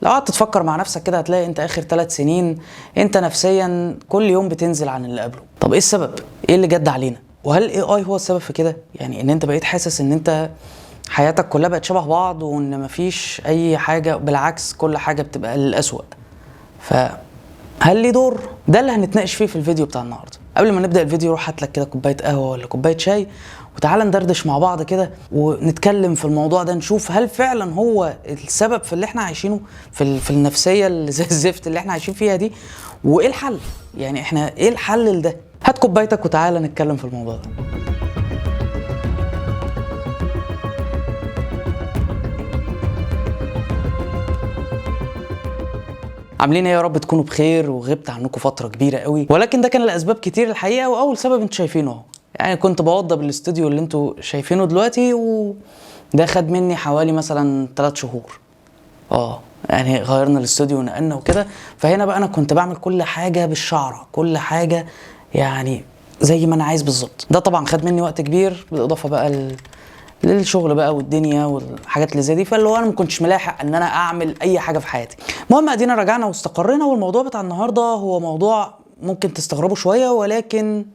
لو قعدت تفكر مع نفسك كده هتلاقي انت اخر 3 سنين انت نفسيا كل يوم بتنزل عن اللي قبله. طب ايه السبب؟ ايه اللي جد علينا؟ وهل الاي اي هو السبب في كده؟ يعني ان انت بقيت حاسس ان انت حياتك كلها بقت شبه بعض وان مفيش اي حاجه، بالعكس كل حاجه بتبقى للأسوأ. فهل ليه دور؟ ده اللي هنتناقش فيه في الفيديو بتاع النهارده. قبل ما نبدا الفيديو روح هات لك كده كوبايه قهوه ولا كوبايه شاي وتعالى ندردش مع بعض كده ونتكلم في الموضوع ده، نشوف هل فعلا هو السبب في اللي احنا عايشينه، في النفسيه اللي زي الزفت اللي احنا عايشين فيها دي، وايه الحل؟ يعني احنا ايه الحل لده؟ هات كوبايتك وتعالى نتكلم في الموضوع ده. عاملين ايه؟ يا رب تكونوا بخير. وغبت عنكم فتره كبيره قوي، ولكن ده كان لاسباب كتير الحقيقه، واول سبب انتوا شايفينه اهو. يعني كنت بوضب الاستوديو اللي انتوا شايفينه دلوقتي، وده خد مني حوالي مثلا 3 شهور. يعني غيرنا الاستوديو ونقلنا وكده، فهنا بقى انا كنت بعمل كل حاجه بالشعره، كل حاجه يعني زي ما انا عايز بالظبط. ده طبعا خد مني وقت كبير، بالاضافه بقى للشغل بقى والدنيا والحاجات اللي زي دي، فاللي هو انا ما كنتش ملاحق ان انا اعمل اي حاجه في حياتي. المهم ادينا رجعنا واستقرينا، والموضوع بتاع النهارده هو موضوع ممكن تستغربوا شويه ولكن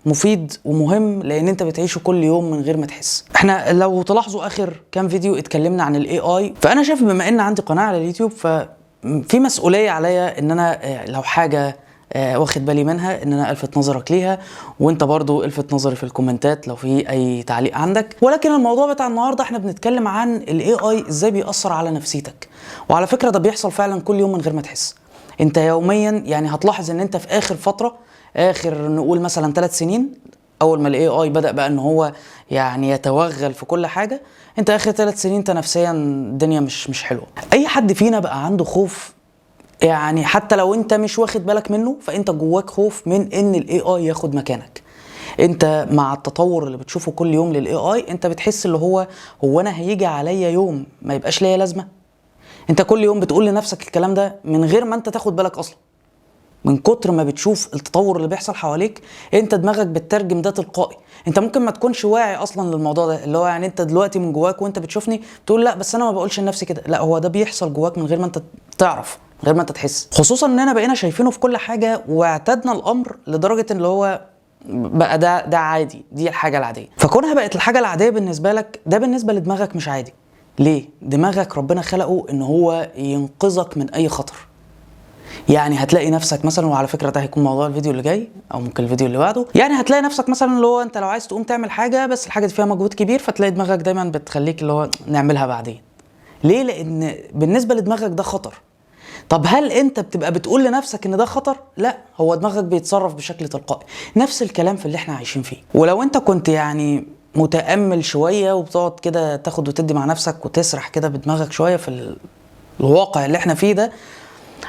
مفيد ومهم، لان انت بتعيشه كل يوم من غير ما تحس. احنا لو تلاحظوا اخر كام فيديو اتكلمنا عن الاي اي، فانا شايف بما ان عندي قناه على اليوتيوب ففي مسؤوليه عليا ان انا لو حاجه واخد بالي منها ان انا الفت نظرك ليها، وانت برضو الفت نظري في الكومنتات لو في اي تعليق عندك. ولكن الموضوع بتاع النهارده احنا بنتكلم عن الاي اي ازاي بيأثر على نفسيتك. وعلى فكره ده بيحصل فعلا كل يوم من غير ما تحس. انت يوميا يعني هتلاحظ ان انت في اخر فتره، اخر نقول مثلا 3 سنين، اول ما الاي اي بدأ بقى ان هو يعني يتوغل في كل حاجه، انت اخر 3 سنين انت نفسيا الدنيا مش حلوه. اي حد فينا بقى عنده خوف، يعني حتى لو انت مش واخد بالك منه فانت جواك خوف من ان الاي اي ياخد مكانك. انت مع التطور اللي بتشوفه كل يوم للاي اي انت بتحس اللي هو انا هيجي عليا يوم ما يبقاش ليا لازمه. انت كل يوم بتقول لنفسك الكلام ده من غير ما انت تاخد بالك اصلا. من كتر ما بتشوف التطور اللي بيحصل حواليك انت دماغك بتترجم ده تلقائي. انت ممكن ما تكونش واعي اصلا للموضوع ده، اللي هو يعني انت دلوقتي من جواك وانت بتشوفني تقول لا بس انا ما بقولش لنفسي كده. لا، هو ده بيحصل جواك من غير ما انت تعرف، من غير ما انت تحس. خصوصا اننا بقينا شايفينه في كل حاجه واعتدنا الامر لدرجه ان اللي هو بقى ده عادي، دي الحاجه العاديه. فكونها بقت الحاجه العاديه بالنسبه لك، ده بالنسبه لدماغك مش عادي. ليه؟ دماغك ربنا خلقه ان هو ينقذك من اي خطر. يعني هتلاقي نفسك مثلا، وعلى فكره ده هيكون موضوع الفيديو اللي جاي او ممكن الفيديو اللي بعده، يعني هتلاقي نفسك مثلا اللي هو انت لو عايز تقوم تعمل حاجه بس الحاجه دي فيها مجهود كبير، فتلاقي دماغك دايما بتخليك اللي هو نعملها بعدين. ليه؟ لان بالنسبه لدماغك ده خطر. طب هل انت بتبقى بتقول لنفسك ان ده خطر؟ لا، هو دماغك بيتصرف بشكل تلقائي. نفس الكلام في اللي احنا عايشين فيه. ولو انت كنت يعني متامل شويه وبتقعد كده تاخد وتدي مع نفسك وتسرح كده بدماغك شويه في الواقع اللي احنا فيه ده،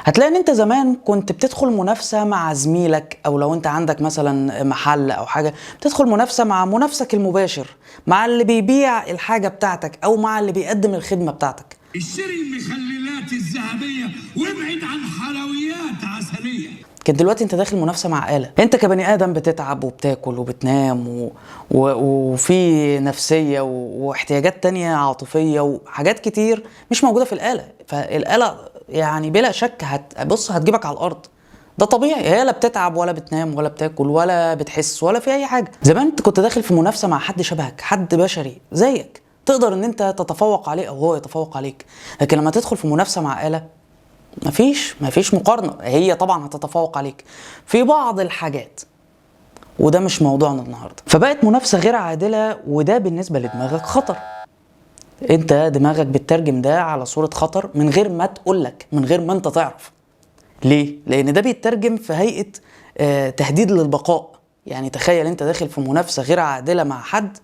هتلاقي ان انت زمان كنت بتدخل منافسة مع زميلك، او لو انت عندك مثلا محل او حاجة بتدخل منافسة مع منافسك المباشر، مع اللي بيبيع الحاجة بتاعتك او مع اللي بيقدم الخدمة بتاعتك. اشتري المخللات الذهبية وابعد عن حلويات عسلية. كان دلوقتي انت داخل منافسة مع آلة. انت كبني ادم بتتعب وبتاكل وبتنام وفي نفسية واحتياجات تانية عاطفية وحاجات كتير مش موجودة في الآلة. فالآلة يعني بلا شك هتجيبك على الارض. ده طبيعي، هي لا بتتعب ولا بتنام ولا بتاكل ولا بتحس ولا في اي حاجه. زمان انت كنت داخل في منافسه مع حد شبهك، حد بشري زيك، تقدر ان انت تتفوق عليه او هو يتفوق عليك. لكن لما تدخل في منافسه مع آلة مفيش مقارنه. هي طبعا هتتفوق عليك في بعض الحاجات، وده مش موضوعنا النهارده. فبقت منافسه غير عادله، وده بالنسبه لدماغك خطر. انت دماغك بتترجم ده على صورة خطر من غير ما تقولك، من غير ما انت تعرف. ليه؟ لان ده بيترجم في هيئة تهديد للبقاء. يعني تخيل انت داخل في منافسة غير عادلة مع حد،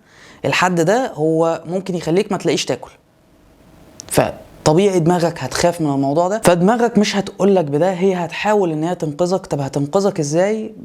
الحد ده هو ممكن يخليك ما تلاقيش تاكل. فطبيعي دماغك هتخاف من الموضوع ده، فدماغك مش هتقولك بده، هي هتحاول ان هي تنقذك. طب هتنقذك ازاي؟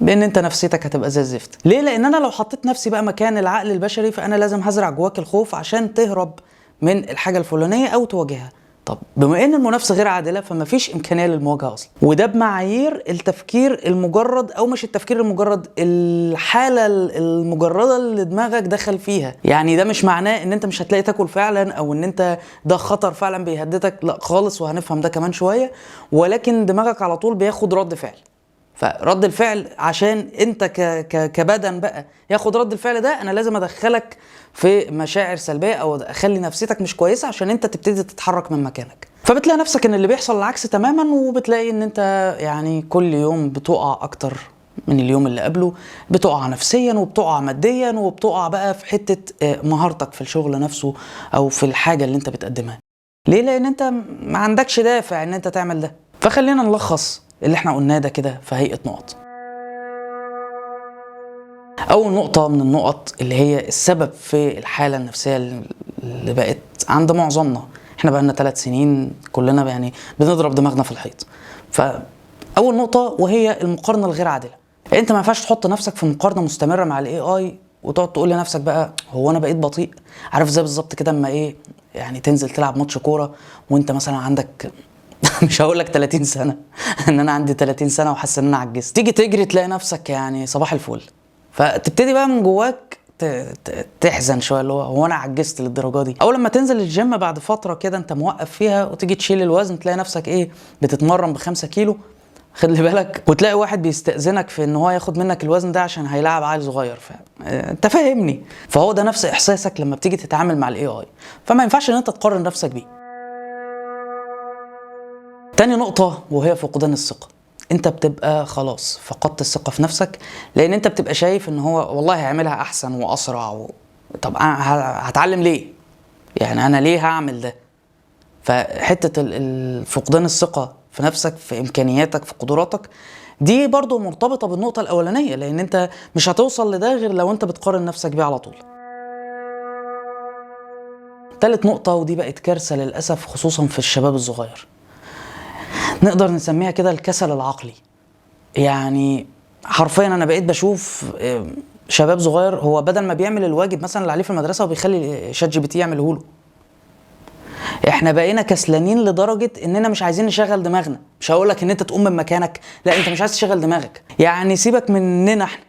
بان انت نفسيتك هتبقى زي الزفت. ليه؟ لان انا لو حطيت نفسي بقى مكان العقل البشري فانا لازم هزرع جواك الخوف عشان تهرب من الحاجه الفلانيه او تواجهها. طب بما ان المنافسه غير عادله فما فيش امكانيه للمواجهه اصلا، وده بمعايير التفكير المجرد، او مش التفكير المجرد، الحاله المجرده اللي دماغك دخل فيها. يعني ده مش معناه ان انت مش هتلاقي تاكل فعلا، او ان انت ده خطر فعلا بيهددك، لا خالص، وهنفهم ده كمان شويه. ولكن دماغك على طول بياخد رد فعل. فرد الفعل عشان انت كبدن بقى ياخد رد الفعل ده، انا لازم ادخلك في مشاعر سلبيه او اخلي نفسيتك مش كويسه عشان انت تبتدي تتحرك من مكانك. فبتلاقي نفسك ان اللي بيحصل العكس تماما، وبتلاقي ان انت يعني كل يوم بتقع اكتر من اليوم اللي قبله، بتقع نفسيا وبتقع ماديا وبتقع بقى في حته مهارتك في الشغل نفسه او في الحاجه اللي انت بتقدمها. ليه؟ لان انت ما عندكش دافع ان انت تعمل ده. فخلينا نلخص اللي احنا قلناه ده كده في هيئة نقط. أول نقطة من النقط اللي هي السبب في الحالة النفسية اللي بقت عند معظمنا. احنا بقالنا 3 سنين كلنا يعني بنضرب دماغنا في الحيط. فأول نقطة وهي المقارنة الغير عادلة. انت ما ينفعش تحط نفسك في مقارنة مستمرة مع الاي اي وتقعد تقول لنفسك بقى هو انا بقيت بطيء. عارف زي بالظبط كده اما يعني تنزل تلعب ماتش كورة وانت مثلا عندك مش هقول لك 30 سنه ان انا عندي 30 سنه وحاسس ان انا عجزت، تيجي تجري تلاقي نفسك يعني صباح الفل، فتبتدي بقى من جواك تحزن شويه، اللي هو انا عجزت للدرجه دي. او لما تنزل الجيم بعد فتره كده انت موقف فيها وتيجي تشيل الوزن تلاقي نفسك بتتمرن ب5 كيلو، خد لي بالك، وتلاقي واحد بيستأذنك في ان هو ياخد منك الوزن ده عشان هيلاعب عيل صغير. انت فاهمني؟ فهو ده نفس احساسك لما بتيجي تتعامل مع الاي اي، فما ينفعش ان انت تقارن نفسك بيه. تاني نقطة وهي فقدان الثقة. انت بتبقى خلاص فقدت الثقة في نفسك، لان انت بتبقى شايف ان هو والله هيعملها احسن واسرع طب انا هتعلم ليه؟ يعني انا ليه هعمل ده؟ فحتة فقدان الثقة في نفسك، في امكانياتك، في قدراتك، دي برضو مرتبطة بالنقطة الاولانية، لان انت مش هتوصل لده غير لو انت بتقارن نفسك بيه على طول. تالت نقطة ودي بقت كارثة للأسف خصوصا في الشباب الصغير، نقدر نسميها كده الكسل العقلي. يعني حرفيا انا بقيت بشوف شباب صغير هو بدل ما بيعمل الواجب مثلا اللي عليه في المدرسه وبيخلي شات جي بي تي يعمله له. احنا بقينا كسلانين لدرجه اننا مش عايزين نشغل دماغنا. مش هقول لك ان انت تقوم من مكانك، لا انت مش عايز تشغل دماغك. يعني سيبك مننا احنا،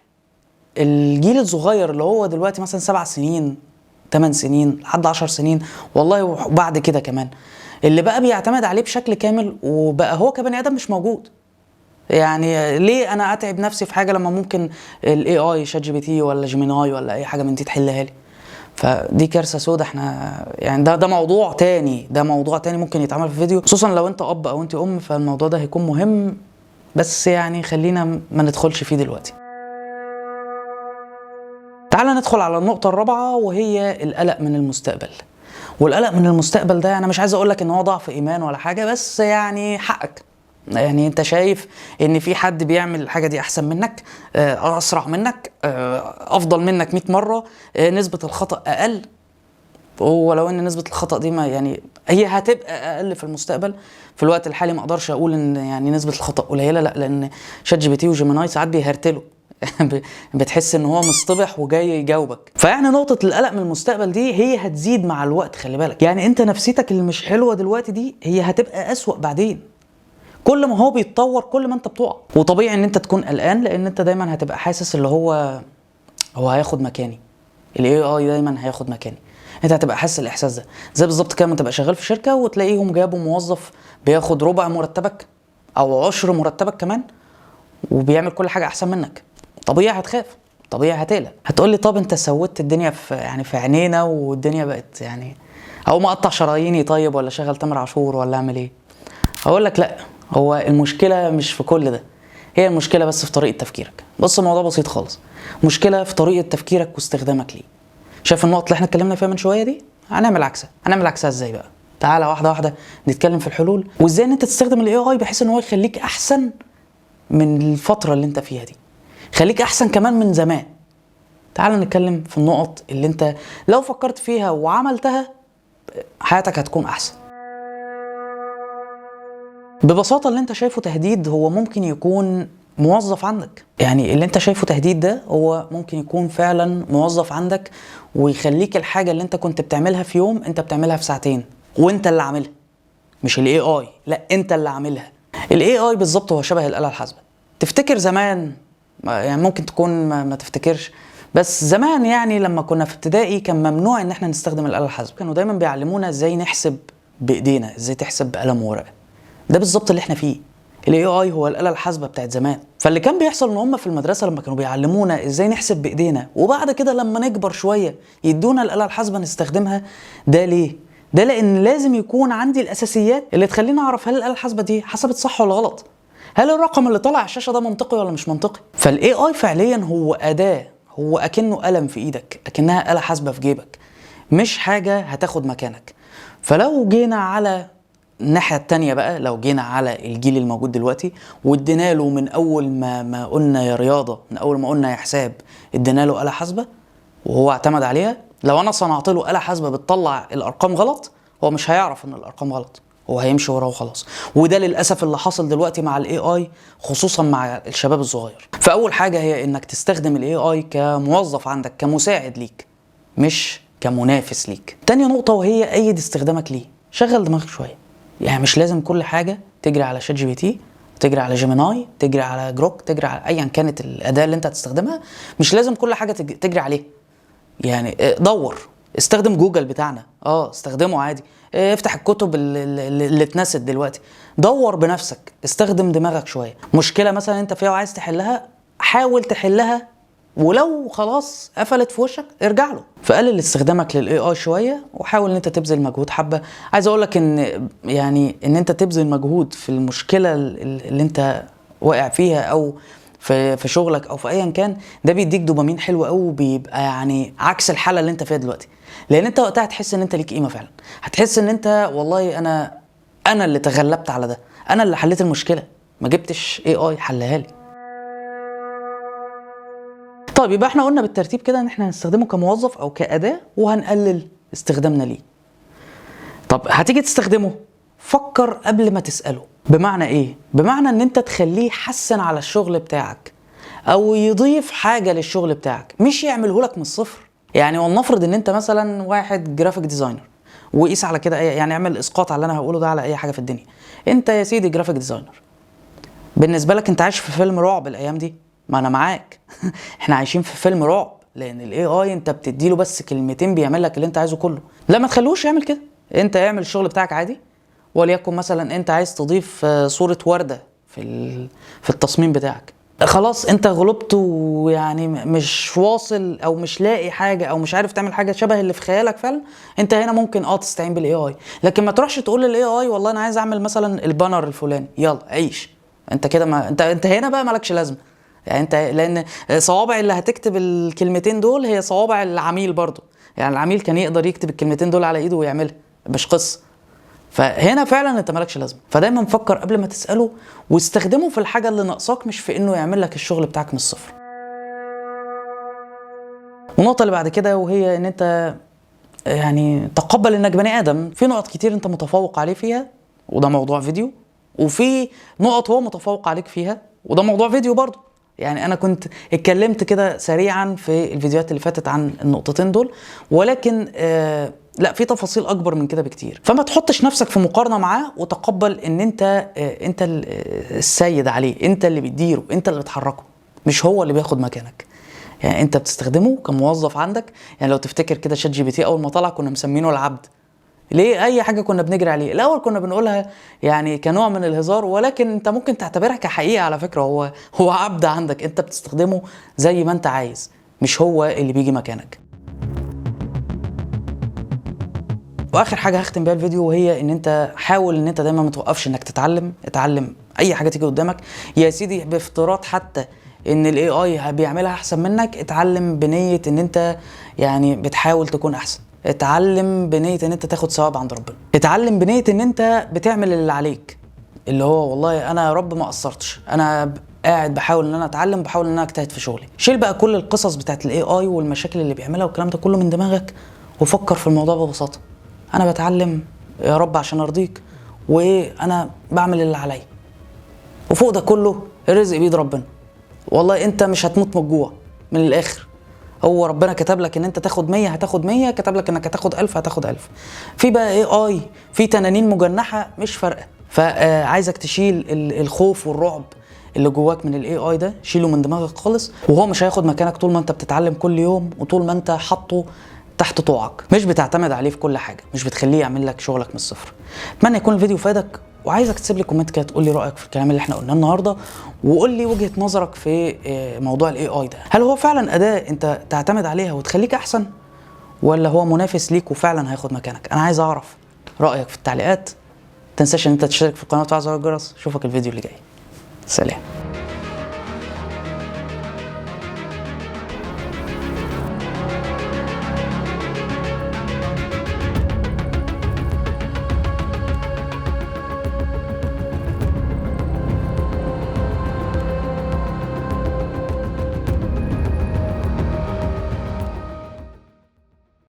الجيل الصغير اللي هو دلوقتي مثلا 7 سنين 8 سنين لحد 10 سنين والله وبعد كده كمان، اللي بقى بيعتمد عليه بشكل كامل، وبقى هو كبني ادم مش موجود. يعني ليه انا اتعب نفسي في حاجه لما ممكن الاي اي شات جي بي تي ولا جيميناي ولا اي حاجه من دي تحلها لي؟ فدي كارثه سودا. احنا يعني ده موضوع تاني، ممكن يتعمل في فيديو، خصوصا لو انت اب او انت ام، فالموضوع ده هيكون مهم، بس يعني خلينا ما ندخلش فيه دلوقتي. تعال ندخل على النقطه الرابعه وهي القلق من المستقبل. والقلق من المستقبل ده انا مش عايز اقول لك ان هو ضعف ايمان ولا حاجه، بس يعني حقك. يعني انت شايف ان في حد بيعمل الحاجه دي احسن منك، اسرع منك، افضل منك 100 مره، نسبه الخطا اقل، ولو ان نسبه الخطا دي ما يعني هي هتبقى اقل في المستقبل. في الوقت الحالي ما اقدرش اقول ان يعني نسبه الخطا قليله، لا، لان شات جي بي تي وجيميناي ساعات بيهرتلوا بتحس ان هو مصطبح وجاي يجاوبك. فيعني نقطه القلق من المستقبل دي هي هتزيد مع الوقت، خلي بالك. يعني انت نفسيتك اللي مش حلوه دلوقتي دي هي هتبقى اسوأ بعدين. كل ما هو بيتطور كل ما انت بتقع، وطبيعي ان انت تكون قلقان، لان انت دايما هتبقى حاسس اللي هو هياخد مكاني، الاي اي دايما هياخد مكاني. انت هتبقى حاسس الاحساس ده زي بالظبط كده ما تبقى شغال في شركه وتلاقيهم جابوا موظف بياخد ربع مرتبك او عشر مرتبك كمان، وبيعمل كل حاجه احسن منك. طبيعي هتخاف، طبيعي هتقلق. هتقول لي طب انت سويت الدنيا في عينينا والدنيا بقت يعني، او ما اقطع شراييني طيب، ولا شغل تامر عاشور، ولا اعمل ايه؟ هقول لك لا، هو المشكله مش في كل ده، هي المشكله بس في طريقه تفكيرك. بص الموضوع بسيط خالص، مشكله في طريقه تفكيرك واستخدامك ليه. شايف النقط اللي احنا اتكلمنا فيها من شويه دي؟ هنعمل عكسها ازاي بقى؟ تعالى واحده واحده نتكلم في الحلول، وازاي ان انت تستخدم الاي اي بحيث ان هو يخليك احسن من الفتره اللي انت فيها دي، خليك احسن كمان من زمان. تعالى نتكلم في النقط اللي انت لو فكرت فيها وعملتها حياتك هتكون احسن. ببساطه اللي انت شايفه تهديد هو ممكن يكون موظف عندك. يعني اللي انت شايفه تهديد ده هو ممكن يكون فعلا موظف عندك، ويخليك الحاجه اللي انت كنت بتعملها في يوم انت بتعملها في ساعتين، وانت اللي عاملها. مش الاي اي، لا انت اللي عاملها. الاي اي بالظبط هو شبه الاله الحاسبه. تفتكر زمان، يعني ممكن تكون ما تفتكرش، بس زمان يعني لما كنا في ابتدائي كان ممنوع ان احنا نستخدم الاله الحاسبه. كانوا دايما بيعلمونا ازاي نحسب بايدينا، ازاي تحسب بقلم وورقه. ده بالظبط اللي احنا فيه. الاي اي هو الاله الحاسبه بتاعت زمان. فاللي كان بيحصل ان هم في المدرسه لما كانوا بيعلمونا ازاي نحسب بايدينا، وبعد كده لما نكبر شويه يدونا الاله الحاسبه نستخدمها. ده ليه؟ ده لان لازم يكون عندي الاساسيات اللي تخليني اعرف هل الاله الحاسبه دي حسبت صح ولا غلط، هل الرقم اللي طالع على الشاشه ده منطقي ولا مش منطقي. فالاي اي فعليا هو اداه، هو اكنه قلم في ايدك، اكنها آلة حاسبة في جيبك، مش حاجة هتاخد مكانك. فلو جينا على الناحية التانية بقى، لو جينا على الجيل الموجود دلوقتي وادينا له من اول ما قلنا يا رياضة، من اول ما قلنا يا حساب، ادينا له آلة حاسبة وهو اعتمد عليها، لو انا صنعت له آلة حاسبة بتطلع الارقام غلط، هو مش هيعرف ان الارقام غلط، هو هيمشي وراه وخلاص. وده للاسف اللي حاصل دلوقتي مع الاي اي، خصوصا مع الشباب الصغير. فاول حاجه هي انك تستخدم الاي اي كموظف عندك، كمساعد ليك، مش كمنافس ليك. تاني نقطه وهي ايد استخدامك ليه. شغل دماغك شويه، يعني مش لازم كل حاجه تجري على شات جي بي تي، تجري على جيميناي، تجري على جروك، تجري على ايا كانت الاداه اللي انت هتستخدمها. مش لازم كل حاجه تجري عليه. يعني دور، استخدم جوجل بتاعنا، استخدمه عادي. افتح الكتب اللي اتنست دلوقتي، دور بنفسك، استخدم دماغك شويه. مشكله مثلا انت فيها وعايز تحلها، حاول تحلها، ولو خلاص قفلت في وشك ارجع له. فقلل استخدامك للاي اي شويه، وحاول ان انت تبذل مجهود حبه. عايز اقول لك ان يعني ان انت تبذل مجهود في المشكله اللي انت واقع فيها، او في شغلك او في ايا كان، ده بيديك دوبامين حلو قوي، وبيبقى يعني عكس الحاله اللي انت فيها دلوقتي. لان انت وقتها هتحس ان انت ليك قيمه فعلا، هتحس ان انت والله انا اللي تغلبت على ده، انا اللي حليت المشكله، ما جبتش اي اي حلها لي. طيب يبقى احنا قلنا بالترتيب كده ان احنا هنستخدمه كموظف او كاداه، وهنقلل استخدامنا ليه. طب هتيجي تستخدمه، فكر قبل ما تساله. بمعنى ايه؟ بمعنى ان انت تخليه يحسن على الشغل بتاعك، او يضيف حاجه للشغل بتاعك، مش يعمله لك من الصفر. يعني ولنفرض ان انت مثلا واحد جرافيك ديزاينر، وقيس على كده يعني اعمل اسقاط على اللي انا هقوله ده على اي حاجه في الدنيا. انت يا سيدي جرافيك ديزاينر، بالنسبه لك انت عايش في فيلم رعب الايام دي، ما انا معاك. احنا عايشين في فيلم رعب، لان الاي اي انت بتديله بس كلمتين بيعمل لك اللي انت عايزه كله. لا، ما تخلوش يعمل كده، انت اعمل الشغل بتاعك عادي. وليكن مثلا انت عايز تضيف صوره ورده في التصميم بتاعك، خلاص انت غلبت ويعني مش واصل او مش لاقي حاجه او مش عارف تعمل حاجه شبه اللي في خيالك فعلا، انت هنا ممكن تستعين بالاي اي. لكن ما تروحش تقول للاي اي والله انا عايز اعمل مثلا البانر الفلاني، يلا عيش. انت كده ما انت هنا بقى مالكش لازمه. يعني انت، لان صوابع اللي هتكتب الكلمتين دول هي صوابع العميل برضو. يعني العميل كان يقدر يكتب الكلمتين دول على ايده ويعملها، مش قصه. فهنا فعلا انت مالكش لازمه. فدايما فكر قبل ما تساله، واستخدمه في الحاجه اللي ناقصاك، مش في انه يعمل لك الشغل بتاعك من الصفر. والنقطه اللي بعد كده وهي ان انت يعني تقبل انك بني ادم. في نقط كتير انت متفوق عليه فيها، وده موضوع فيديو، وفي نقط هو متفوق عليك فيها، وده موضوع فيديو برضو. يعني انا كنت اتكلمت كده سريعا في الفيديوهات اللي فاتت عن النقطتين دول، ولكن لا، في تفاصيل اكبر من كده بكتير. فما تحطش نفسك في مقارنه معاه، وتقبل ان انت السيد عليه، انت اللي بتديره، انت اللي بتحركه، مش هو اللي بياخد مكانك. يعني انت بتستخدمه كموظف عندك. يعني لو تفتكر كده شات جي بي تي اول ما طلع كنا مسمينه العبد. ليه؟ اي حاجه كنا بنجري عليه الاول كنا بنقولها يعني كنوع من الهزار، ولكن انت ممكن تعتبرها كحقيقه. على فكره هو عبد عندك، انت بتستخدمه زي ما انت عايز، مش هو اللي بيجي مكانك. واخر حاجه هختم بيها الفيديو، وهي ان انت حاول ان انت دايما ما توقفش انك اتعلم اي حاجه تيجي قدامك يا سيدي، بافتراض حتى ان الاي اي بيعملها احسن منك. اتعلم بنيه ان انت يعني بتحاول تكون احسن. اتعلم بنيه ان انت تاخد ثواب عند ربنا. اتعلم بنيه ان انت بتعمل اللي عليك، اللي هو والله انا يا رب ما قصرتش، انا قاعد بحاول ان انا اتعلم، بحاول ان انا اجتهد في شغلي. شيل بقى كل القصص بتاعت الاي اي والمشاكل اللي بيعملها والكلام ده كله من دماغك، وفكر في الموضوع ببساطه. انا بتعلم يا رب عشان ارضيك، وانا بعمل اللي عليا، وفوق ده كله الرزق بيد ربنا. والله انت مش هتموت من الجوع، من الاخر هو ربنا كتب لك ان انت تاخد 100 هتاخد 100، كتب لك انك هتاخد 1000 هتاخد 1000. في بقى اي في تنانين مجنحه مش فارقه. فعايزك تشيل الخوف والرعب اللي جواك من الاي اي ده، شيله من دماغك خالص، وهو مش هياخد مكانك طول ما انت بتتعلم كل يوم، وطول ما انت حاطه تحت طوعك، مش بتعتمد عليه في كل حاجه، مش بتخليه يعمل لك شغلك من الصفر. اتمنى يكون الفيديو فادك، وعايزك تسيب لي كومنت كده تقول لي رايك في الكلام اللي احنا قلناه النهارده، وقول لي وجهه نظرك في موضوع الاي اي ده. هل هو فعلا اداه انت تعتمد عليها وتخليك احسن، ولا هو منافس ليك وفعلا هياخد مكانك؟ انا عايز اعرف رايك في التعليقات. تنساش ان انت تشترك في القناه وتفعل زر الجرس. اشوفك الفيديو اللي جاي. سلام.